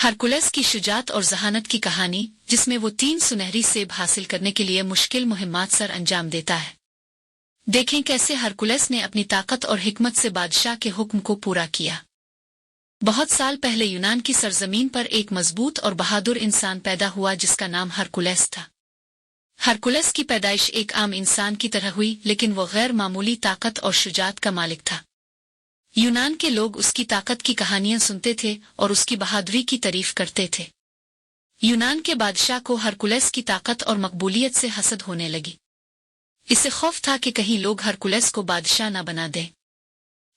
Hercules की शुजात और जहानत की कहानी, जिसमें वो 3 सुनहरी सेब हासिल करने के लिए मुश्किल मुहिम्मात सर अंजाम देता है। देखें कैसे हरकुलस ने अपनी ताकत और हिकमत से बादशाह के हुक्म को पूरा किया। बहुत साल पहले यूनान की सरजमीन पर एक मजबूत और बहादुर इंसान पैदा हुआ जिसका नाम हरकुलस था। हरकुलस की पैदाइश एक आम इंसान की तरह हुई, लेकिन वो गैर मामूली ताकत और शुजात का मालिक था। यूनान के लोग उसकी ताकत की कहानियां सुनते थे और उसकी बहादुरी की तारीफ करते थे। यूनान के बादशाह को हरकुलस की ताकत और मकबूलियत से हसद होने लगी। इसे खौफ था कि कहीं लोग हरकुलस को बादशाह न बना दें।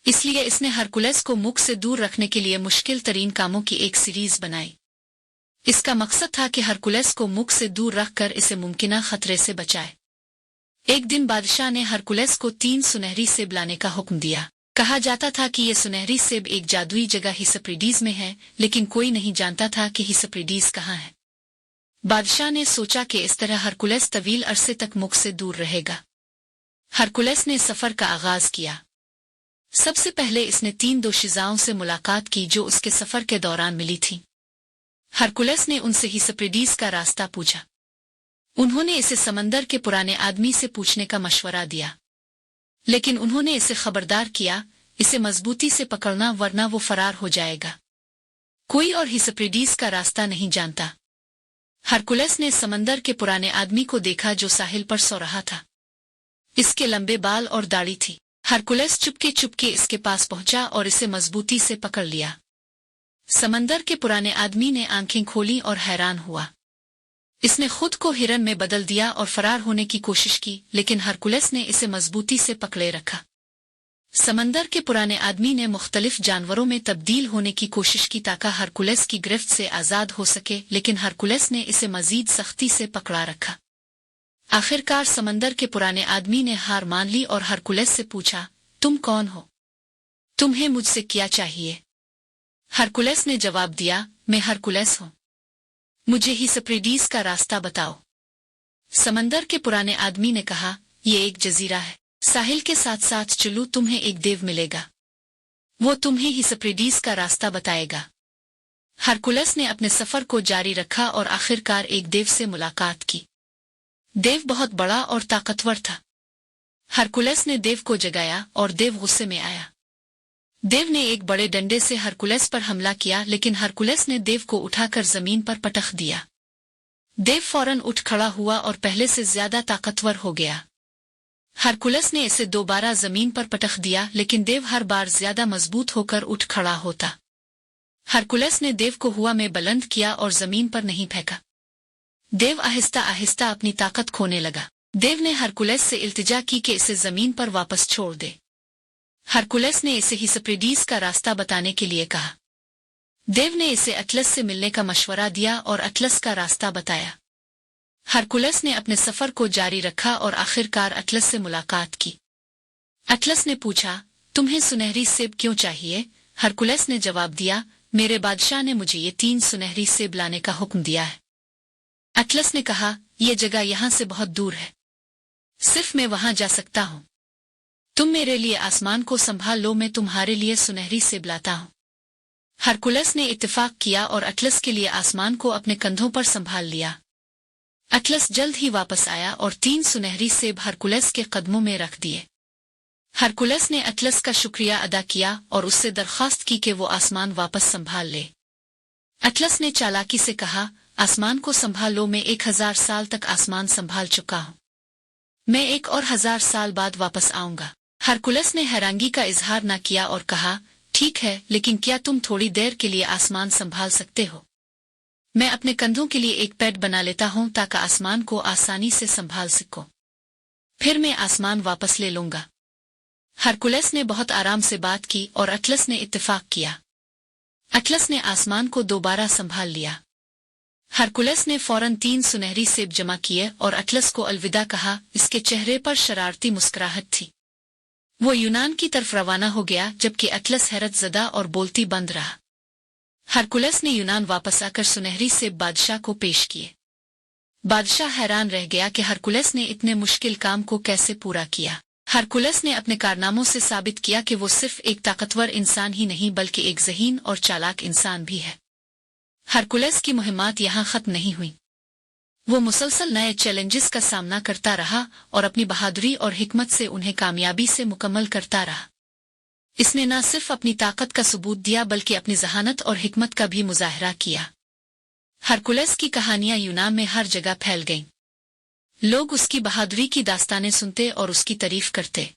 इसलिए इसने हरकुलस को मुख से दूर रखने के लिए मुश्किल तरीन कामों की एक सीरीज बनाई। इसका मकसद था कि हरकुलस को मुख से दूर रखकर इसे मुमकिना खतरे से बचाए। एक दिन बादशाह ने हरकुलस को 3 सुनहरी सेब लाने का हुक्म दिया। कहा जाता था कि ये सुनहरी सेब एक जादुई जगह हिस्सप्रीडीज में है, लेकिन कोई नहीं जानता था कि हिस्सप्रीडीज कहाँ है। बादशाह ने सोचा कि इस तरह हरकुलस तवील अरसे तक मुख से दूर रहेगा। हरकुलस ने सफर का आगाज किया। सबसे पहले इसने 3 दोशीज़ाओं से मुलाकात की जो उसके सफर के दौरान मिली थीं। हरकुलस ने उनसे हिस्सप्रीडीज का रास्ता पूछा। उन्होंने इसे समंदर के पुराने आदमी से पूछने का मशवरा दिया, लेकिन उन्होंने इसे खबरदार किया, इसे मजबूती से पकड़ना वरना वो फरार हो जाएगा। कोई और हिस्सप्रीडीज का रास्ता नहीं जानता। हरकुलस ने समंदर के पुराने आदमी को देखा जो साहिल पर सो रहा था। इसके लंबे बाल और दाढ़ी थी। हरकुलस चुपके चुपके इसके पास पहुंचा और इसे मजबूती से पकड़ लिया। समंदर के पुराने आदमी ने आंखें खोली और हैरान हुआ। इसने खुद को हिरन में बदल दिया और फरार होने की कोशिश की, लेकिन हरकुलस ने इसे मजबूती से पकड़े रखा। समंदर के पुराने आदमी ने मुख्तलिफ जानवरों में तब्दील होने की कोशिश की ताकि हरकुलस की गिरफ्त से आजाद हो सके, लेकिन हरकुलस ने इसे मजीद सख्ती से पकड़ा रखा। आखिरकार समंदर के पुराने आदमी ने हार मान ली और हरकुलस से पूछा, तुम कौन हो? तुम्हें मुझसे क्या चाहिए? हरकुलस ने जवाब दिया, मैं हरकुलस हूँ। मुझे हिस्सप्रीडीज का रास्ता बताओ। समंदर के पुराने आदमी ने कहा, ये एक जजीरा है। साहिल के साथ साथ चलो, तुम्हें एक देव मिलेगा। वो तुम्हें हिस्सप्रीडीज का रास्ता बताएगा। हरकुलस ने अपने सफर को जारी रखा और आखिरकार एक देव से मुलाकात की। देव बहुत बड़ा और ताकतवर था। हरकुलस ने देव को जगाया और देव गुस्से में आया। देव ने एक बड़े डंडे से हरकुलस पर हमला किया, लेकिन हरकुलस ने देव को उठाकर जमीन पर पटक दिया। देव फौरन उठ खड़ा हुआ और पहले से ज्यादा ताकतवर हो गया। हरकुलस ने इसे दोबारा जमीन पर पटक दिया, लेकिन देव हर बार ज्यादा मजबूत होकर उठ खड़ा होता। हरकुलस ने देव को हवा में बुलंद किया और जमीन पर नहीं फेंका। देव आहिस्ता आहिस्ता अपनी ताकत खोने लगा। देव ने हरकुलस से इल्तिजा की कि इसे जमीन पर वापस छोड़ दे। हरकुलस ने इसे हिस्सप्रीडीज का रास्ता बताने के लिए कहा। देव ने इसे अटलस से मिलने का मशवरा दिया और अटलस का रास्ता बताया। हरकुलस ने अपने सफर को जारी रखा और आखिरकार अटलस से मुलाकात की। अटलस ने पूछा, तुम्हें सुनहरी सेब क्यों चाहिए? हरकुलस ने जवाब दिया, मेरे बादशाह ने मुझे ये 3 सुनहरी सेब लाने का हुक्म दिया है। अटलस ने कहा, यह जगह यहां से बहुत दूर है। सिर्फ मैं वहां जा सकता हूं। तुम मेरे लिए आसमान को संभाल लो, मैं तुम्हारे लिए सुनहरी सेब लाता हूं। हरकुलस ने इत्तेफाक किया और अटलस के लिए आसमान को अपने कंधों पर संभाल लिया। अटलस जल्द ही वापस आया और 3 सुनहरी सेब हरकुलस के कदमों में रख दिए। हरकुलस ने अटलस का शुक्रिया अदा किया और उससे दरख्वास्त की कि वो आसमान वापस संभाल ले। अटलस ने चालाकी से कहा, आसमान को संभाल लो, मैं 1000 साल तक आसमान संभाल चुका हूं। मैं 1 और 1000 साल बाद वापस आऊंगा। हरकुलस ने हैरानगी का इजहार न किया और कहा, ठीक है, लेकिन क्या तुम थोड़ी देर के लिए आसमान संभाल सकते हो? मैं अपने कंधों के लिए एक पैड बना लेता हूं ताकि आसमान को आसानी से संभाल सको। फिर मैं आसमान वापस ले लूंगा। हरकुलस ने बहुत आराम से बात की और अटलस ने इत्तेफाक किया। अटलस ने आसमान को दोबारा संभाल लिया। हरकुलस ने फौरन 3 सुनहरी सेब जमा किए और अटलस को अलविदा कहा। इसके चेहरे पर शरारती मुस्कुराहट थी। वो यूनान की तरफ रवाना हो गया, जबकि अटलस हैरत ज़दा और बोलती बंद रहा। हरकुलस ने यूनान वापस आकर सुनहरी सेब बादशाह को पेश किए। बादशाह हैरान रह गया कि हरकुलस ने इतने मुश्किल काम को कैसे पूरा किया। हरकुलस ने अपने कारनामों से साबित किया कि वो सिर्फ एक ताकतवर इंसान ही नहीं बल्कि एक ज़हीन और चालाक इंसान भी है। हरकुलस की मुहिम्मात यहाँ खत्म नहीं हुई। वो मुसलसल नए चैलेंजेस का सामना करता रहा और अपनी बहादुरी और हिकमत से उन्हें कामयाबी से मुकम्मल करता रहा। इसने न सिर्फ अपनी ताकत का सबूत दिया बल्कि अपनी जहानत और हिकमत का भी मुजाहरा किया। हरकुलस की कहानियां यूनान में हर जगह फैल गईं। लोग उसकी बहादुरी की दास्तानें सुनते और उसकी तारीफ करते।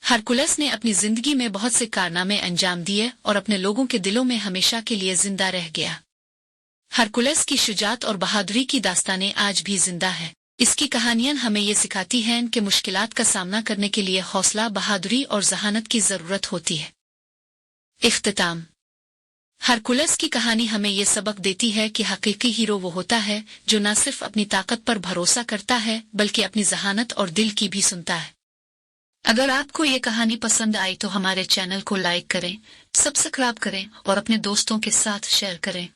हरकुलस ने अपनी जिंदगी में बहुत से कारनामे अंजाम दिए और अपने लोगों के दिलों में हमेशा के लिए जिंदा रह गया। हरकुलस की शुजात और बहादुरी की दास्तानें आज भी जिंदा है। इसकी कहानियां हमें ये सिखाती हैं कि मुश्किलात का सामना करने के लिए हौसला, बहादुरी और जहानत की जरूरत होती है। इख्तिताम। हरकुलस की कहानी हमें ये सबक देती है कि हकीकी हीरो वो होता है जो न सिर्फ अपनी ताकत पर भरोसा करता है बल्कि अपनी जहानत और दिल की भी सुनता है। अगर आपको ये कहानी पसंद आई तो हमारे चैनल को लाइक करें, सब्सक्राइब करें और अपने दोस्तों के साथ शेयर करें।